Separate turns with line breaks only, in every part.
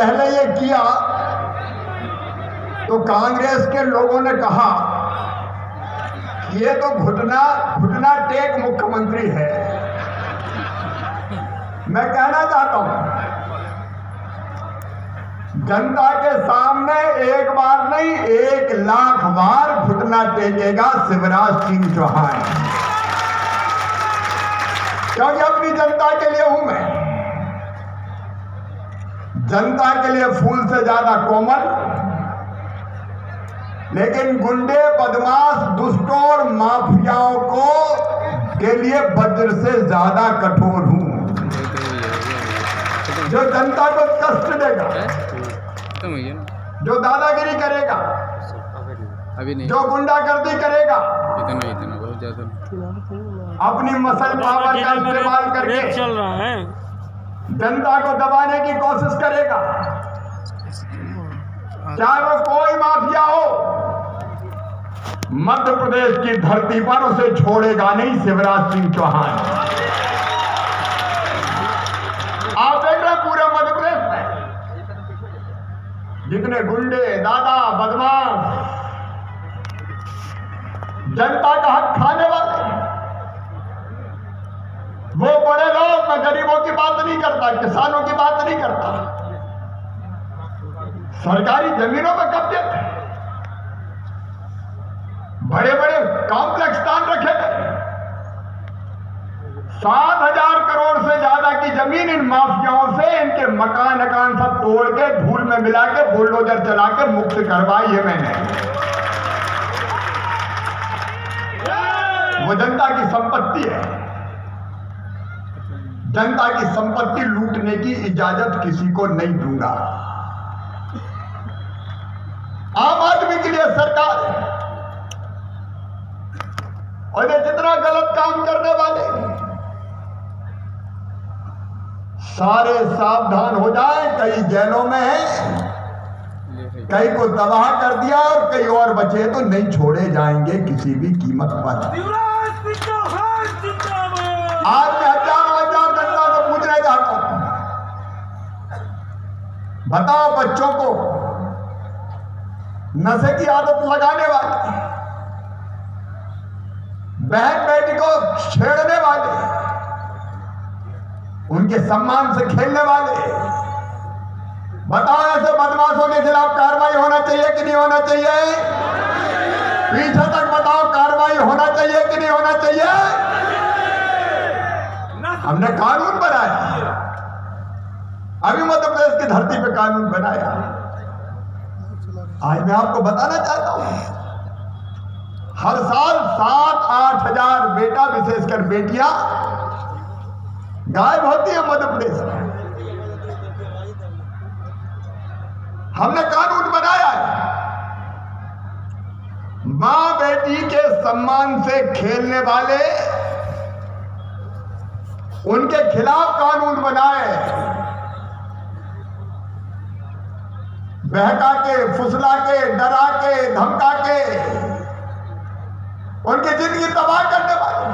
पहले ये किया तो कांग्रेस के लोगों ने कहा ये तो घुटना टेक मुख्यमंत्री है। मैं कहना चाहता हूं, जनता के सामने एक बार नहीं 1,00,000 बार घुटना टेकेगा शिवराज सिंह चौहान, क्योंकि अपनी जनता के लिए हूं मैं। जनता के लिए फूल से ज्यादा कोमल, लेकिन गुंडे, बदमाश, दुष्टों और माफियाओं को के लिए वज्र से ज्यादा कठोर हूं। जो जनता को कष्ट देगा, जो दादागिरी करेगा, जो गुंडागर्दी करेगा,
बहुत ज्यादा
अपनी मसल पावर का इस्तेमाल करके
चल रहा है,
जनता को दबाने की कोशिश करेगा, चाहे वो कोई माफिया हो, मध्य प्रदेश की धरती पर उसे छोड़ेगा नहीं शिवराज सिंह चौहान। आप देख रहे हैं पूरे मध्य प्रदेश में जितने गुंडे, दादा, बदमाश, जनता का हक खाने वाले, वो बड़े लोग, मैं गरीबों की बात नहीं करता, किसानों की बात नहीं करता, सरकारी जमीनों पर कब्जे थे, बड़े बड़े कॉम्प्लेक्स स्थान रखे गए, 7,000 करोड़ से ज्यादा की जमीन इन माफियाओं से इनके मकान सब तोड़ के धूल में मिला के बुलडोजर चला के मुक्त करवाई है मैंने। वो जनता की संपत्ति है। जनता की संपत्ति लूटने की इजाजत किसी को नहीं दूंगा। आम आदमी के लिए सरकार है, और ये जितना गलत काम करने वाले सारे सावधान हो जाए। कई जेलों में है, कई को तबाह कर दिया और कई और बचे तो नहीं छोड़े जाएंगे किसी भी कीमत पर। आज मैं हजार जनता को पूछना चाहता हूं, बताओ बच्चों को नशे की आदत लगाने वाले, बहन बेटी को छेड़ने वाले, उनके सम्मान से खेलने वाले, बताओ ऐसे बदमाशों के खिलाफ कार्रवाई होना चाहिए कि नहीं होना चाहिए? पीछे तक बताओ कार्रवाई होना चाहिए कि नहीं होना चाहिए? हमने कानून बनाया, अभी मध्य प्रदेश की धरती पे कानून बनाया। आज मैं आपको बताना चाहता हूं, हर साल 7-8 हजार बेटा, विशेषकर बेटियां गायब होती है मध्य प्रदेश में। हमने कानून बनाया है, मां बेटी के सम्मान से खेलने वाले उनके खिलाफ कानून बनाए। बहका के, फुसला के, डरा के, धमका के उनकी जिंदगी तबाह करने वाले,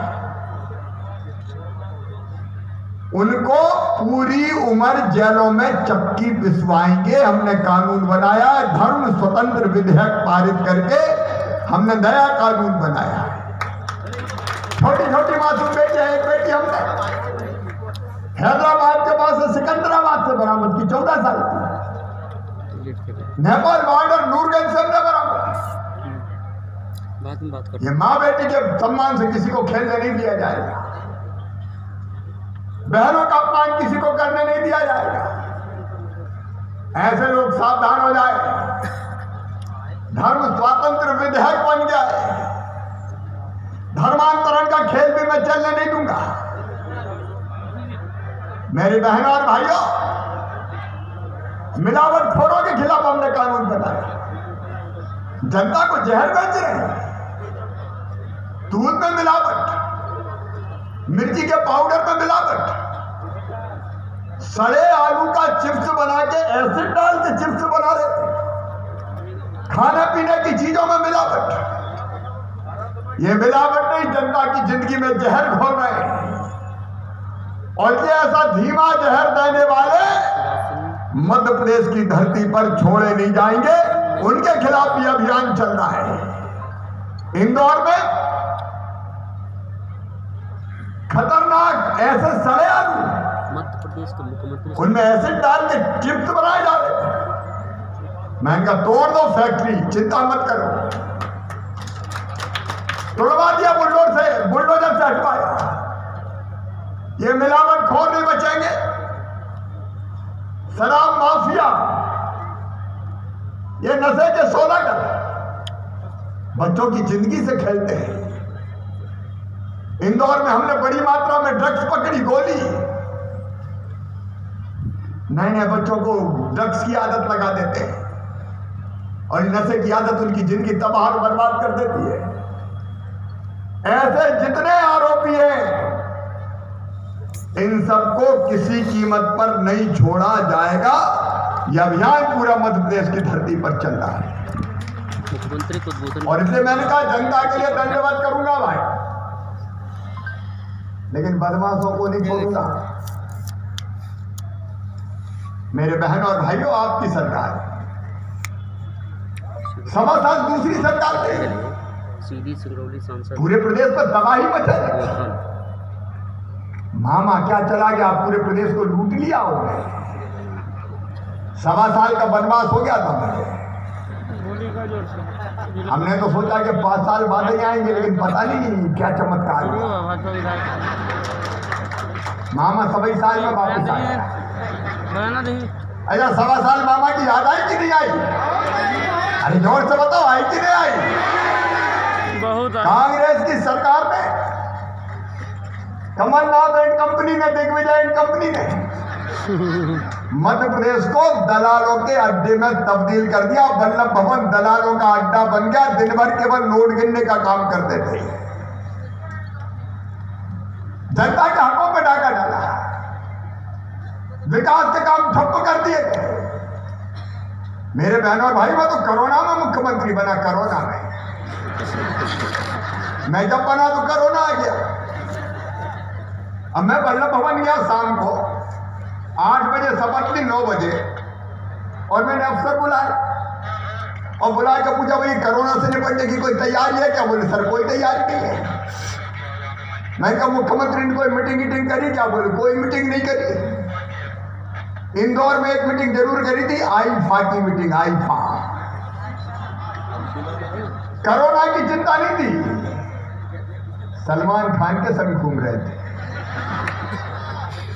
उनको पूरी उम्र जेलों में चक्की पिसवाएंगे। हमने कानून बनाया, धर्म स्वतंत्र विधेयक पारित करके हमने नया कानून बनाया। छोटी छोटी मासूम बेटी है, एक बेटी हमने हैदराबाद के पास से सिकंदराबाद से बरामद की, 14 साल की, नेपाल बॉर्डर नूरगंज से हमने बरामद। ये माँ बेटी के सम्मान से किसी को खेलने नहीं दिया जाएगा, बहनों का अपमान किसी को करने नहीं दिया जाएगा। ऐसे लोग सावधान हो जाए। धर्म स्वातंत्र विधेयक बन गया है, धर्मांतरण का खेल भी मैं चलने नहीं दूंगा। मेरी बहनों और भाइयों, मिलावटखोरों के खिलाफ हमने कानून बनाया। जनता को जहर बेच रहे हैं, दूध में मिलावट, मिर्ची के पाउडर में मिलावट, सड़े आलू का चिप्स बना के एसिड डाल के चिप्स बना रहे, खाने पीने की चीजों में मिलावट। ये मिलावट नहीं, जनता की जिंदगी में जहर घोल रहे हैं। और ये ऐसा धीमा जहर देने वाले मध्य प्रदेश की धरती पर छोड़े नहीं जाएंगे। उनके खिलाफ भी अभियान चल रहा है। इंदौर में खतरनाक ऐसे सड़े आलू
मध्य प्रदेश के मुख्यमंत्री
उनमें एसिड डाल के चिप्स बनाए जा रहे थे। मैंने कहा तोड़ दो फैक्ट्री, चिंता मत करो। तोड़वा दिया बुलडोजर से हटवाया। ये मिलावट खोर नहीं बचेंगे। शराब माफिया, ये नशे के सौदागर बच्चों की जिंदगी से खेलते हैं। इंदौर में हमने बड़ी मात्रा में ड्रग्स पकड़ी, गोली। नए नए बच्चों को ड्रग्स की आदत लगा देते हैं और नशे की आदत उनकी जिंदगी तबाह और बर्बाद कर देती है। ऐसे जितने आरोपी हैं, इन सबको किसी कीमत पर नहीं छोड़ा जाएगा। यह अभियान पूरा मध्य प्रदेश की धरती पर चल रहा है।
मुख्यमंत्री को उद्बोधन
और इसलिए मैंने कहा जनता के लिए धन्यवाद करूंगा भाई, लेकिन बदमाशों को नहीं छोड़ूंगा। मेरे बहन और भाइयों, आपकी सरकार सवा साल दूसरी सरकार थी,
सीधी सिंगरौली सांसद
पूरे प्रदेश पर तबाही मचा। मामा क्या चला गया, पूरे प्रदेश को लूट लिया होगा। सवा साल का वनवास हो गया था मुझे। हमने तो सोचा कि 5 साल बाद ही आएंगे, लेकिन पता नहीं क्या चमत्कार हुआ। मामा सभी साल में वापस आए। अच्छा, सवा साल मामा की याद आई कि नहीं आई? अरे जोर से बताओ, आई कि नहीं आई?
बहुत
कांग्रेस की सरकार में कमलनाथ एंड कंपनी ने, दिग्विजय एंड कंपनी ने मध्य प्रदेश को दलालों के अड्डे में तब्दील कर दिया। वल्लभ भवन दलालों का अड्डा बन गया। दिन भर केवल नोट गिनने का काम करते थे। जनता के हकों में डाका डाला, विकास के काम ठप्प कर दिए गए। मेरे बहनों और भाई, मैं तो कोरोना में मुख्यमंत्री बना। कोरोना में मैं जब बना तो कोरोना आ गया। अब मैं वल्लभ भवन गया शाम को 8 बजे, शपथ ली 9 बजे, और मैंने अफसर बुलाया और बुला के पूछा, भाई कोरोना से निपटने की कोई तैयारी है क्या? बोले सर कोई तैयारी नहीं है। मैं कहा मुख्यमंत्री ने कोई मीटिंग करी क्या? बोले कोई मीटिंग नहीं करी। इंदौर में एक मीटिंग जरूर करी थी, आईफा की मीटिंग। आईफा कोरोना की चिंता नहीं थी, सलमान खान के सभी घूम रहे थे।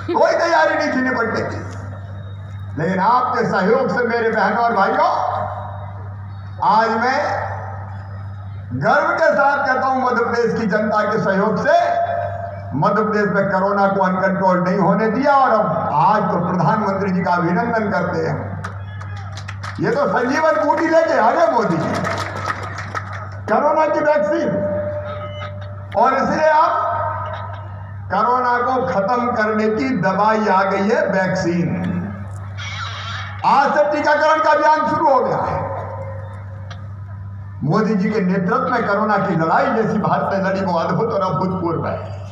कोई तैयारी नहीं थी निपटने की। लेकिन आपके सहयोग से मेरे बहनों और भाइयों, आज मैं गर्व के साथ कहता हूं, मध्य प्रदेश की जनता के सहयोग से मध्य प्रदेश में कोरोना को अनकंट्रोल नहीं होने दिया। और अब आज तो प्रधानमंत्री जी का अभिनंदन करते हैं। ये तो संजीवन बूटी लेके आ गए मोदी जी, कोरोना की वैक्सीन। और इसलिए अब कोरोना को खत्म करने की दवाई आ गई है, वैक्सीन। आज से टीकाकरण का अभियान शुरू हो गया है। मोदी जी के नेतृत्व में कोरोना की लड़ाई जैसी भारत ने लड़ी, वो अद्भुत और अभूतपूर्व है।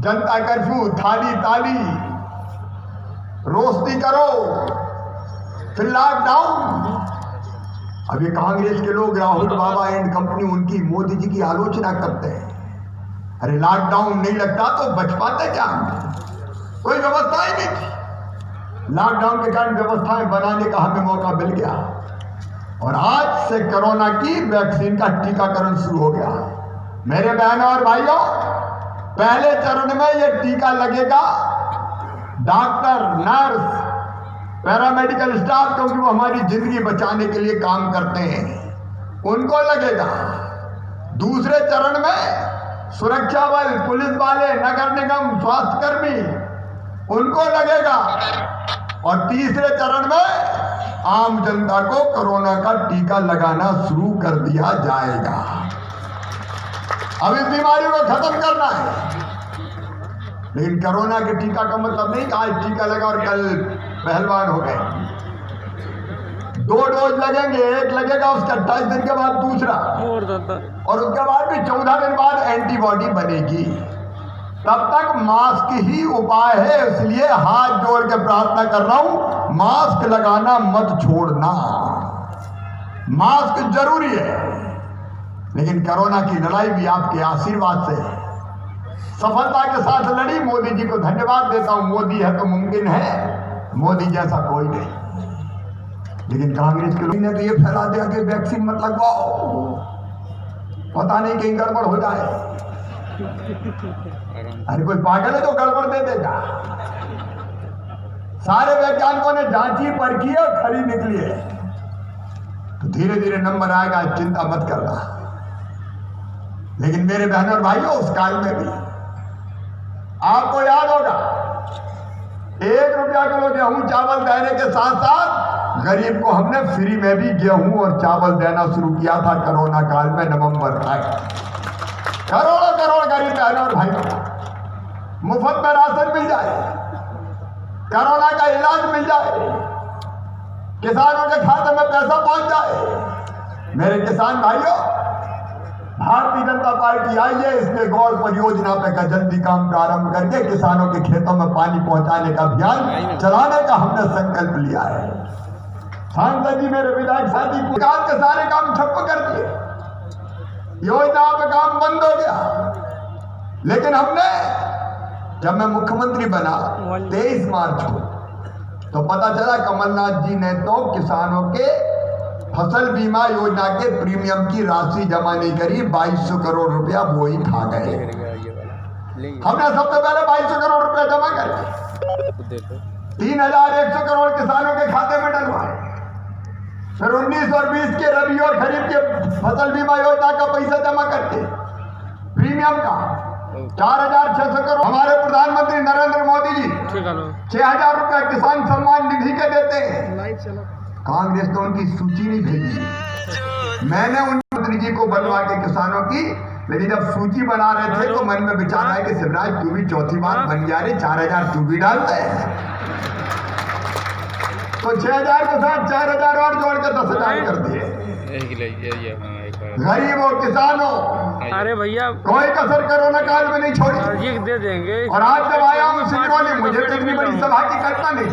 जनता कर्फ्यू, थाली ताली, रोशनी करो, फिर लॉकडाउन। अभी कांग्रेस के लोग, राहुल बाबा एंड कंपनी, उनकी मोदी जी की आलोचना करते हैं। अरे लॉकडाउन नहीं लगता तो बच पाते क्या? कोई व्यवस्था ही नहीं थी। लॉकडाउन के कारण व्यवस्थाएं बनाने का हमें मौका मिल गया और आज से कोरोना की वैक्सीन का टीकाकरण शुरू हो गया। मेरे बहनों और भाइयों, पहले चरण में यह टीका लगेगा डॉक्टर, नर्स, पैरामेडिकल स्टाफ, क्योंकि वो हमारी जिंदगी बचाने के लिए काम करते हैं, उनको लगेगा। दूसरे चरण में सुरक्षा बल, पुलिस वाले, नगर निगम, स्वास्थ्यकर्मी, उनको लगेगा। और तीसरे चरण में आम जनता को कोरोना का टीका लगाना शुरू कर दिया जाएगा। अब इस बीमारी को खत्म करना है। लेकिन कोरोना के टीका का मतलब नहीं कि आज टीका लगा और कल पहलवान हो गए। 2 डोज लगेंगे, एक लगेगा उसका 28 दिन के बाद दूसरा, और उसके बाद भी 14 दिन बाद एंटीबॉडी बनेगी। तब तक मास्क ही उपाय है। इसलिए हाथ जोड़ के प्रार्थना कर रहा हूं, मास्क लगाना मत छोड़ना। मास्क जरूरी है, लेकिन कोरोना की लड़ाई भी आपके आशीर्वाद से सफलता के साथ लड़ी। मोदी जी को धन्यवाद देता हूं। मोदी है तो मुमकिन है, मोदी जैसा कोई नहीं। लेकिन कांग्रेस के लोग ने तो ये फैला दिया कि वैक्सीन मत लगवाओ, पता नहीं कहीं गड़बड़ हो जाए। अरे कोई पागल है तो गड़बड़ दे देगा। सारे वैज्ञानिकों ने जांची परखी है और खरी निकली है, तो धीरे धीरे नंबर आएगा, चिंता मत करना। लेकिन मेरे बहनों और भाइयों, उस काल में भी आपको याद होगा 1 रुपया किलो गेहूं चावल देने के साथ साथ गरीब को हमने फ्री में भी गेहूं और चावल देना शुरू किया था कोरोना काल में, नवंबर तक। करोड़ों करोड़ गरीब बहनों और भाइयों मुफ्त में राशन मिल जाए, कोरोना का इलाज मिल जाए, किसानों के खाते में पैसा पहुंच जाए। मेरे किसान भाइयों, भारतीय जनता पार्टी आई है, इसने गौर परियोजना पे का जल्दी काम प्रारंभ करके किसानों के खेतों में पानी पहुंचाने का अभियान चलाने का हमने संकल्प लिया है। सांसद जी, मेरे विधायक साथी, विकास के सारे काम ठप्प कर दिए, योजनाओं पे काम बंद हो गया। लेकिन हमने, जब मैं मुख्यमंत्री बना 23 मार्च को, तो पता चला कमलनाथ जी ने तो किसानों के फसल बीमा योजना के प्रीमियम की राशि जमा नहीं करी। 2200 करोड़ रुपया वो ही खा गए। हमने सबसे पहले 2200 करोड़ रुपया जमा करे, 3100 करोड़ किसानों के खाते में डलवाए। फिर 19 और 20 के रबी और खरीफ के फसल बीमा योजना का पैसा जमा करके प्रीमियम का 4600 करोड़ हमारे प्रधानमंत्री नरेंद्र मोदी जी 6000 रुपया किसान सम्मान निधि के देते हैं। कांग्रेस तो उनकी सूची नहीं भेजी। मैंने उन मंत्री जी को बनवा के किसानों की, लेकिन जब सूची बना रहे थे तो मन में विचार आया कि शिवराज तू भी चौथी बार बन जा रहे, 4000 तू भी डालता है, तो 6000 के साथ 4000 और जोड़ के 10,000 कर दिए। गरीबों किसानों,
अरे भैया
कोई कसर कोरोना काल में नहीं छोड़ी,
ये दे देंगे।
और आज जब आया हूँ सिंगरौली, मुझे तो इतनी बड़ी सभा की कल्पना नहीं।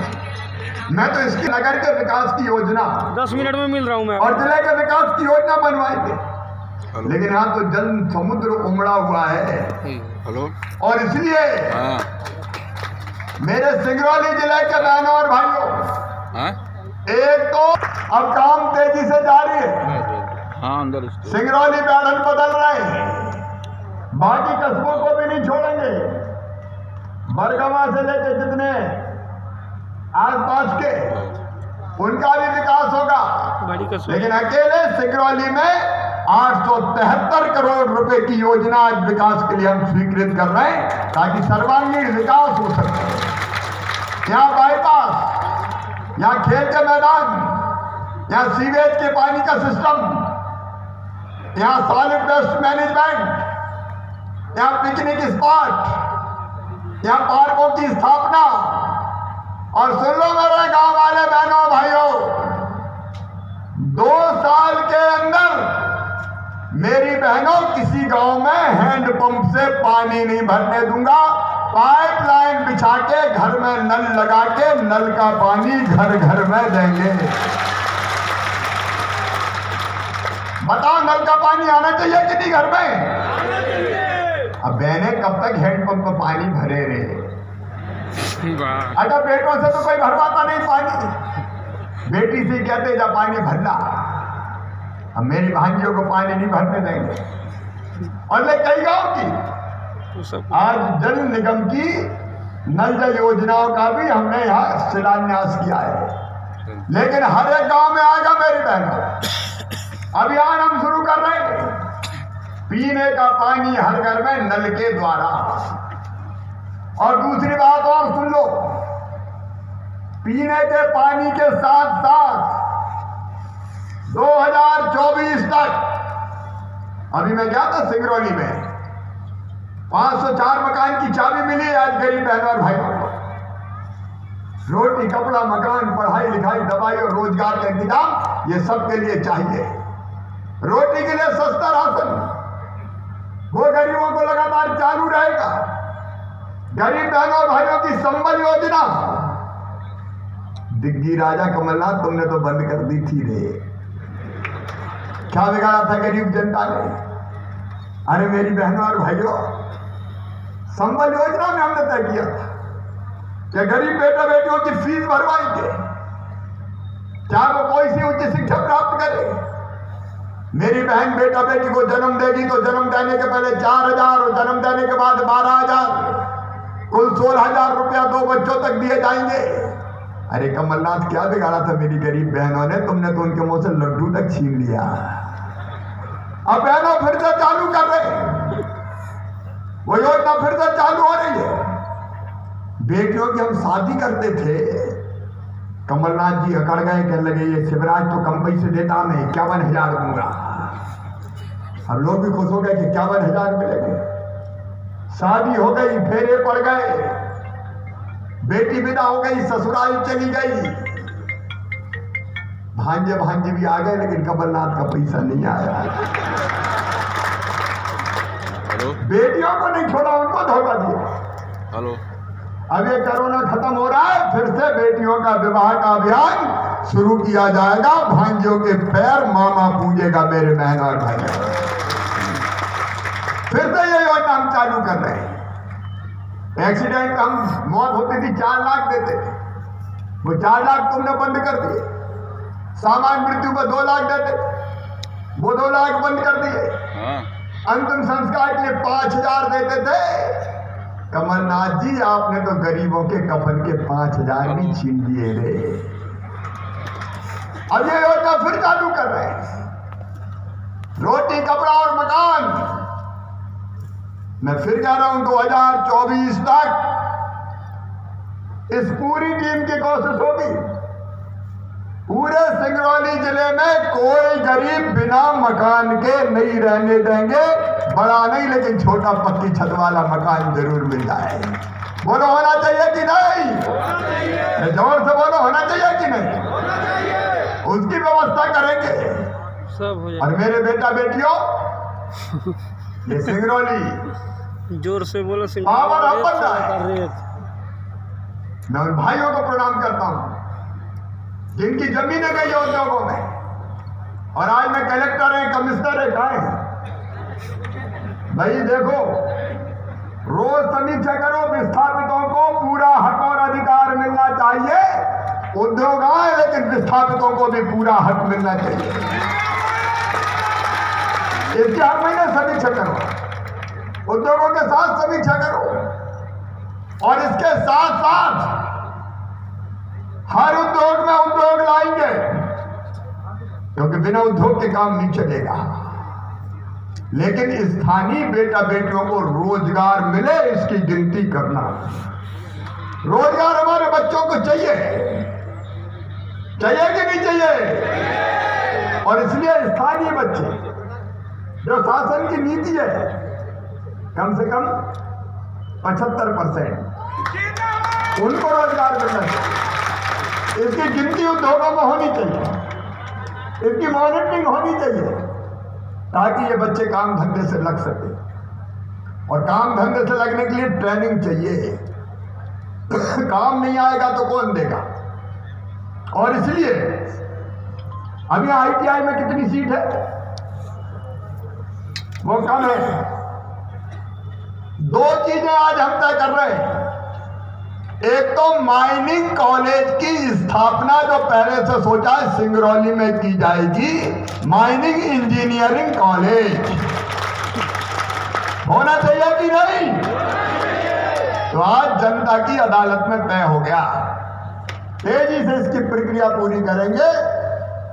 मैं तो इसके नगर के विकास की योजना
10 मिनट में मिल रहा हूँ मैं,
और जिले के विकास की योजना बनवाएंगे। लेकिन यहाँ तो जल समुद्र उमड़ा हुआ है।
हेलो।
और इसलिए मेरे सिंगरौली जिले के बहनों और भाइयों, एक तो अब काम तेजी से जारी है।
अंदर
सिंगरौली पैटर्न बदल रहे हैं, बाकी कस्बों को भी नहीं छोड़ेंगे। बरगवा से लेकर जितने आसपास के, उनका भी विकास होगा। लेकिन अकेले सिंगरौली में 873 करोड़ रुपए की योजना आज विकास के लिए हम स्वीकृत कर रहे हैं, ताकि सर्वांगीण विकास हो सके। यहाँ बाईपास, यहाँ खेल के मैदान, यहाँ सीवेज के पानी का सिस्टम, यहाँ सॉलिड वेस्ट मैनेजमेंट, यहाँ पिकनिक स्पॉट, यहाँ पार्कों की स्थापना। और सुन लो मेरे गांव वाले बहनों भाइयों, 2 साल के अंदर मेरी बहनों किसी गांव में हैंडपंप से पानी नहीं भरने दूंगा। पाइपलाइन बिछा के घर में नल लगा के नल का पानी घर घर में देंगे। बताओ, नल का पानी आना चाहिए कि नहीं घर में? अब बहने कब तक हैंडपंप पर पानी भरे रहे? अगर बेटों से तो कोई भरवाता नहीं पानी, बेटी से कहते जा पानी भरना। अब मेरी भांजियों को पानी नहीं भरने देंगे। और ले कई गांव की आज जल निगम की नल जल योजनाओं का भी हमने यहाँ शिलान्यास किया है। लेकिन हर एक गांव में आएगा मेरी बहनों, अभियान हम शुरू कर रहे हैं, पीने का पानी हर घर में नल के द्वारा। और दूसरी बात और सुन लो, पीने के पानी के साथ साथ 2024 तक, अभी मैं गया था सिंगरौली में, 504 मकान की चाबी मिली आज गरीब बहनों और भाइयों को। रोटी, कपड़ा, मकान, पढ़ाई लिखाई, दवाई और रोजगार का इंतजाम, ये सबके लिए चाहिए। रोटी के लिए सस्ता राशन, वो गरीबों को लगातार चालू रहेगा। गरीब बहनों और भाइयों की संबल योजना दिग्गी राजा कमलनाथ, तुमने तो बंद कर दी थी रे। क्या बिगाड़ा था गरीब जनता ने? अरे मेरी बहनों और भाइयों, संबल योजना में हमने तय किया था कि गरीब बेटा बेटियों की फीस भरवाएंगे, चाहे वो कोई सी उच्च शिक्षा प्राप्त करे। मेरी बहन बेटा बेटी को जन्म देगी तो जन्म देने के पहले 4,000 और जन्म देने के बाद 12,000, कुल 16,000 रुपया 2 बच्चों तक दिए जाएंगे। अरे कमलनाथ, क्या बिगाड़ा था मेरी गरीब बहनों ने? तुमने तो उनके मुंह से लड्डू तक छीन लिया। अब बहनों फिर से चालू कर रहे, वो योजना फिर से चालू हो रही है। बेटियों की हम शादी करते थे, कमलनाथ जी अकड़ गए, कहने लगे ये शिवराज तो कम पैसे देता, मैं 51,000 दूंगा। अब लोग भी खुश हो गए कि 51,000 मिलेंगे। शादी हो गई, फेरे पड़ गए, बेटी विदा हो गई, ससुराल चली गई, भांजे भांजी भी आ गए, लेकिन कमलनाथ का पैसा नहीं आया। बेटियों को नहीं छोड़ा, उनको धोखा दिया।
हेलो,
अब ये कोरोना खत्म हो रहा है, फिर से बेटियों का विवाह का अभियान शुरू किया जाएगा। भांजियों के पैर मामा पूजेगा मेरे बहन और भाई। फिर से ये योजना हम चालू कर रहे हैं। एक्सीडेंट हम मौत होती थी 4 लाख देते थे, वो 4 लाख तुमने बंद कर दिए। सामान्य मृत्यु पर 2 लाख देते, वो 2 लाख बंद कर दिए। अंतिम संस्कार के लिए 5,000 देते थे। कमलनाथ जी, आपने तो गरीबों के कफन के 5,000 भी छीन दिए रे। अब ये योजना फिर चालू कर रहे हैं। रोटी, कपड़ा और मकान। मैं फिर कह रहा हूं, 2024 तक इस पूरी टीम की कोशिश होगी, पूरे सिंगरौली जिले में कोई गरीब बिना मकान के नहीं रहने देंगे। बड़ा नहीं, लेकिन छोटा पक्की छत वाला मकान जरूर मिल जाए। बोलो, होना चाहिए कि नहीं? जोर से बोलो, होना चाहिए कि नहीं? उसकी व्यवस्था करेंगे
सब हो
और मेरे बेटा बेटियों, ये सिंगरौली
जोर से बोलो।
पावर अब बन रहा है। मैं उन भाइयों को प्रणाम करता हूं जिनकी जमीनें गई है उद्योगों में, और आज मैं कलेक्टर है, कमिश्नर है, कहा है भाई? देखो, रोज समीक्षा करो, विस्थापितों को पूरा हक और अधिकार मिलना चाहिए। उद्योग आए, लेकिन विस्थापितों को भी पूरा हक मिलना चाहिए। इसकी हर महीने समीक्षा करो, उद्योगों के साथ समीक्षा करो, और इसके साथ साथ हर उद्योग में उद्योग लाएंगे, क्योंकि बिना उद्योग के काम नहीं चलेगा। लेकिन स्थानीय बेटा बेटियों को रोजगार मिले, इसकी गिनती करना। रोजगार हमारे बच्चों को चाहिए, चाहिए कि नहीं चाहिए? और इसलिए स्थानीय बच्चे, जो शासन की नीति है, कम से कम 75% उनको रोजगार मिलना चाहिए। इसकी गिनती उद्योगों में होनी चाहिए, इसकी मॉनिटरिंग होनी चाहिए, ताकि ये बच्चे काम धंधे से लग सके। और काम धंधे से लगने के लिए ट्रेनिंग चाहिए। काम नहीं आएगा तो कौन देगा? और इसलिए अभी ITI में कितनी सीट है? वो कम है। 2 चीजें आज हम तय कर रहे हैं। एक तो माइनिंग कॉलेज की स्थापना, जो पहले से सोचा है सिंगरौली में की जाएगी, माइनिंग इंजीनियरिंग कॉलेज होना चाहिए कि नहीं? तो आज जनता की अदालत में तय हो गया। तेजी से इसकी प्रक्रिया पूरी करेंगे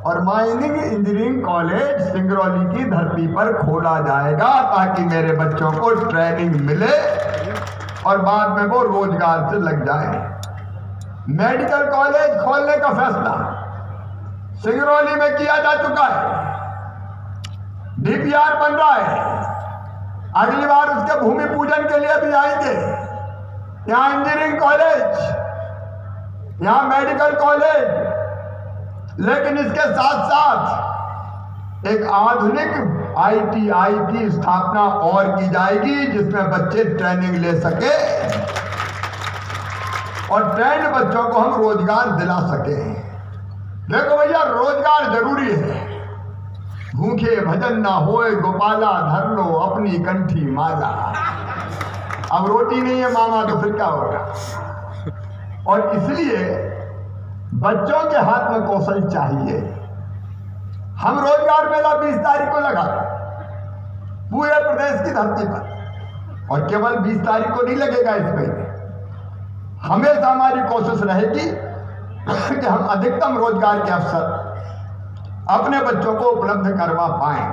और माइनिंग इंजीनियरिंग कॉलेज सिंगरौली की धरती पर खोला जाएगा, ताकि मेरे बच्चों को ट्रेनिंग मिले और बाद में वो रोजगार से लग जाए। मेडिकल कॉलेज खोलने का फैसला सिंगरौली में किया जा चुका है। DPR बन रहा है। अगली बार उसके भूमि पूजन के लिए भी आएंगे। यहाँ इंजीनियरिंग कॉलेज, यहाँ मेडिकल कॉलेज, लेकिन इसके साथ साथ एक आधुनिक ITI की स्थापना और की जाएगी, जिसमें बच्चे ट्रेनिंग ले सके और ट्रेंड बच्चों को हम रोजगार दिला सके। देखो भैया, रोजगार जरूरी है। भूखे भजन ना होए गोपाला, धर लो अपनी कंठी माला। अब रोटी नहीं है मामा तो फिर क्या होगा। और इसलिए बच्चों के हाथ में कौशल चाहिए। हम रोजगार मेला 20 तारीख को लगा पूरे प्रदेश की धरती पर, और केवल 20 तारीख को नहीं लगेगा। इस महीने हमेशा हमारी कोशिश रहेगी कि हम अधिकतम रोजगार के अवसर अपने बच्चों को उपलब्ध करवा पाएं।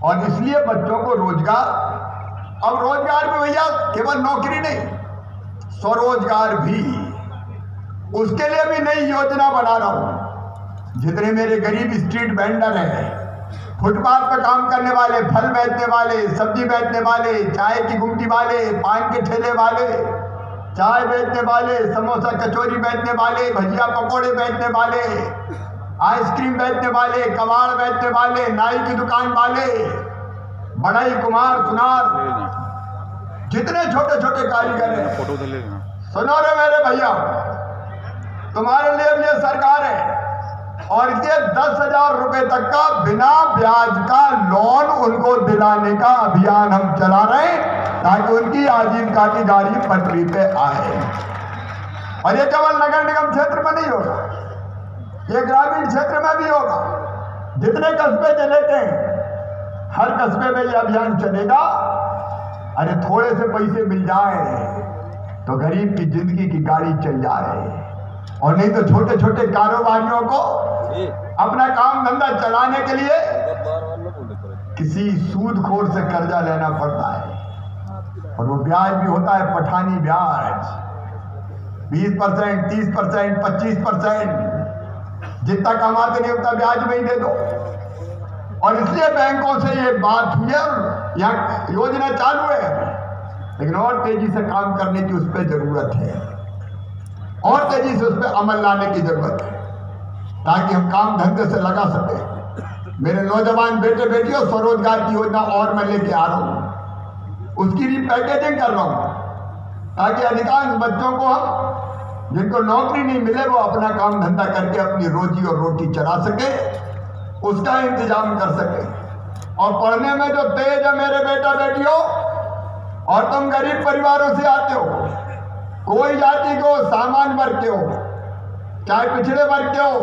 और इसलिए बच्चों को रोजगार, अब रोजगार में भैया केवल नौकरी नहीं, स्वरोजगार भी, उसके लिए भी नई योजना बना रहा हूं। जितने मेरे गरीब स्ट्रीट वेंडर हैं, फुटपाथ पर काम करने वाले, फल बेचने वाले, सब्जी बेचने वाले, चाय की गुमटी वाले, पान के ठेले वाले, चाय बेचने वाले, समोसा कचौरी बेचने वाले, भजिया पकौड़े बेचने वाले, आइसक्रीम बेचने वाले, कबाड़ बेचने वाले, नाई की दुकान वाले, बढ़ई, कुम्हार, सुनार, जितने छोटे छोटे कारीगर हैं,
फोटो ले लेना।
सुनो रे मेरे भैया, तुम्हारे लिए भी ये सरकार है, और ये 10,000 रुपए तक का बिना ब्याज का लोन उनको दिलाने का अभियान हम चला रहे हैं, ताकि उनकी आजीविका की गाड़ी पटरी पे आए। और ये केवल नगर निगम क्षेत्र में नहीं होगा, ये ग्रामीण क्षेत्र में भी होगा। जितने कस्बे चले थे, हर कस्बे में ये अभियान चलेगा। अरे थोड़े से पैसे मिल जाए तो गरीब की जिंदगी की गाड़ी चल जाए, और नहीं तो छोटे छोटे कारोबारियों को अपना काम धंधा चलाने के लिए किसी सूदखोर से कर्जा लेना पड़ता है, और वो ब्याज भी होता है पठानी ब्याज, 20%, 30%, 25%। जितना कमाते नहीं उतना ब्याज में ही दे दो। और इसलिए बैंकों से ये बात हुई है, और यहाँ योजना चालू है, लेकिन और तेजी से काम करने की उस पर जरूरत है, और तेजी से उस पर अमल लाने की जरूरत है, ताकि हम काम धंधे से लगा सके। मेरे नौजवान बेटे बेटियों, स्वरोजगार की योजना और मैं लेके आ रहा हूँ, उसकी रीपैकेजिंग कर रहा हूँ, ताकि अधिकांश बच्चों को हम, जिनको नौकरी नहीं मिले, वो अपना काम धंधा करके अपनी रोजी और रोटी चला सके, उसका इंतजाम कर सके। और पढ़ने में जो तेज है मेरे बेटा बेटियों, और तुम गरीब परिवारों से आते हो, कोई जाति के हो, सामान्य वर्ग के हो, चाहे पिछड़े वर्ग के हो,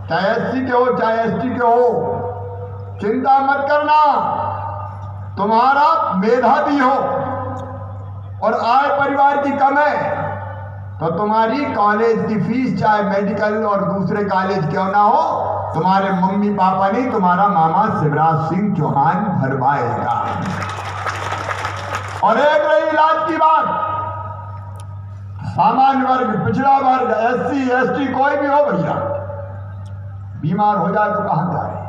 चाहे SC के हो, चाहे ST के हो, चिंता मत करना। तुम्हारा मेधा भी हो और आय परिवार की कम है, तो तुम्हारी कॉलेज की फीस, चाहे मेडिकल और दूसरे कॉलेज क्यों ना हो, तुम्हारे मम्मी पापा नहीं, तुम्हारा मामा शिवराज सिंह चौहान भरवाएगा। और एक रही इलाज की बात, सामान्य वर्ग, पिछड़ा वर्ग, SC ST कोई भी हो भैया, बीमार हो जाए तो कहां जाए?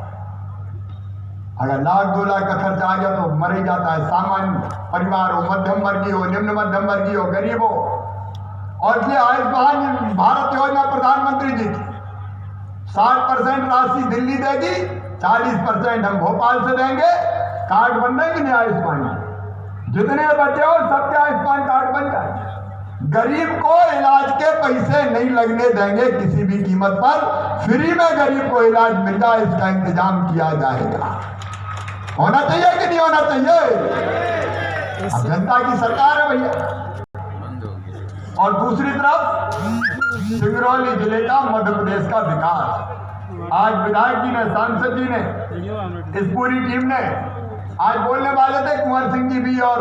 अगर 1,00,000 2 लाख का खर्च आ गया तो मर ही जाता है। सामान्य परिवार हो, मध्यम वर्गीय हो, निम्न मध्यम वर्गीय हो, गरीब हो। और इसलिए आयुष्मान भारत योजना प्रधानमंत्री जी की 60% राशि दिल्ली देगी, 40% हम भोपाल से देंगे। कार्ड बन रहे कि नहीं आयुष्मान? जितने बच्चे हो सबके आयुष्मान कार्ड बन जाएंगे। गरीब को इलाज के पैसे नहीं लगने देंगे किसी भी कीमत पर, फ्री में गरीब को इलाज मिल जाए, इसका इंतजाम किया जाएगा। होना चाहिए कि नहीं होना चाहिए? अब जनता की सरकार है भैया। और दूसरी तरफ सिंगरौली जिले का, मध्य प्रदेश का विकास, आज विधायक जी ने, सांसद जी ने, इस पूरी टीम ने आज बोलने वाले थे, कुंवर सिंह जी भी और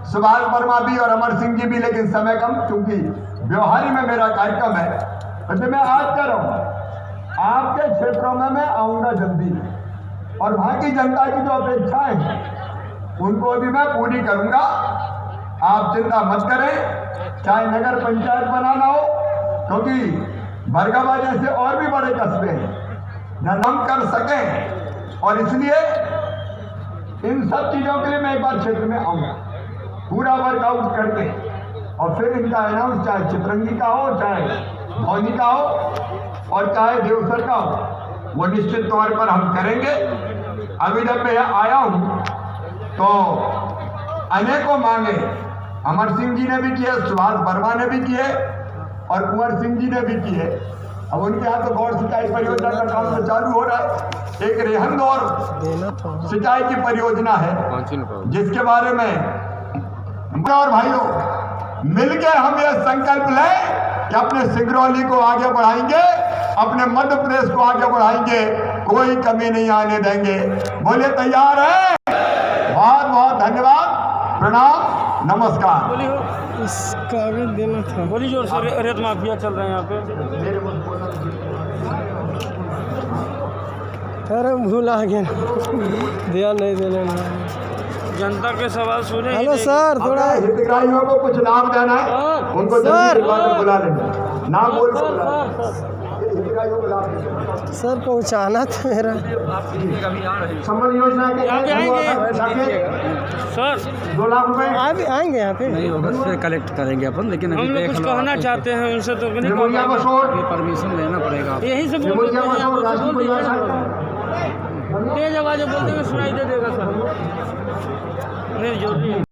सुभाष वर्मा भी और अमर सिंह जी भी, लेकिन समय कम, क्योंकि व्यवहारी में मेरा कार्यक्रम है। तो मैं आज कह रहा हूँ, आपके क्षेत्रों में मैं आऊंगा जल्दी, और वहां की जनता की जो अपेक्षाएं हैं उनको भी मैं पूरी करूंगा। आप चिंता मत करें, चाहे नगर पंचायत बनाना हो, क्योंकि भरगवा जैसे और भी बड़े कस्बे हैं जहां हम कर सकें, और इसलिए इन सब चीजों के लिए मैं एक बार क्षेत्र में आऊंगा, पूरा वर्कआउट करके, और फिर इनका अनाउंस, चाहे चित्रंगी का हो, चाहे भौनी का हो, और चाहे देवसर का हो, वो निश्चित तौर पर हम करेंगे। अभी जब मैं यहाँ आया हूँ तो अनेकों मांगे अमर सिंह जी ने भी किए, सुभाष वर्मा ने भी किए और कुंवर सिंह जी ने भी किए। अब उनके यहाँ तो गौर सिंचाई परियोजना का काम तो चालू हो रहा है। एक रेहन गौर सिंचाई की परियोजना है जिसके बारे में और भाइयों मिलकर हम ये संकल्प लें कि अपने सिंगरौली को आगे बढ़ाएंगे, अपने मध्य प्रदेश को आगे बढ़ाएंगे, कोई कमी नहीं आने देंगे। बोले तैयार है? बहुत बहुत धन्यवाद, प्रणाम, नमस्कार।
बोलिए
इस कागज देना था।
बोली जोर से, रेत माफिया चल रहे हैं यहाँ पे।
अरे भूल आ गया, ध्यान नहीं देना।
जनता के सवाल सुने।
हेलो सर, थोड़ा
हितग्राहियों को कुछ लाभ देना है, उनको जल्दी से बात में बुला लेंगे। नाम बोल के बुला लेंगे। हितग्राहियों को लाभ देना।
सर पहुँचाना था मेरा।
संबल योजना के
सर
2 लाख रुपए
आप आएंगे यहाँ पे?
नहीं होगा फिर कलेक्ट करेंगे अपन, लेकिन
हम
अभी
लोग
देख
कुछ
लो,
कहना
आपको
चाहते हैं उनसे तो नहीं
निमोनिया बसोर,
परमिशन लेना पड़ेगा।
यही सब
निमोनिया बसोर, राजकीय परिवार
तेज आवाज बोलते हुए सुनाई दे देगा सर। नहीं जरूरी है।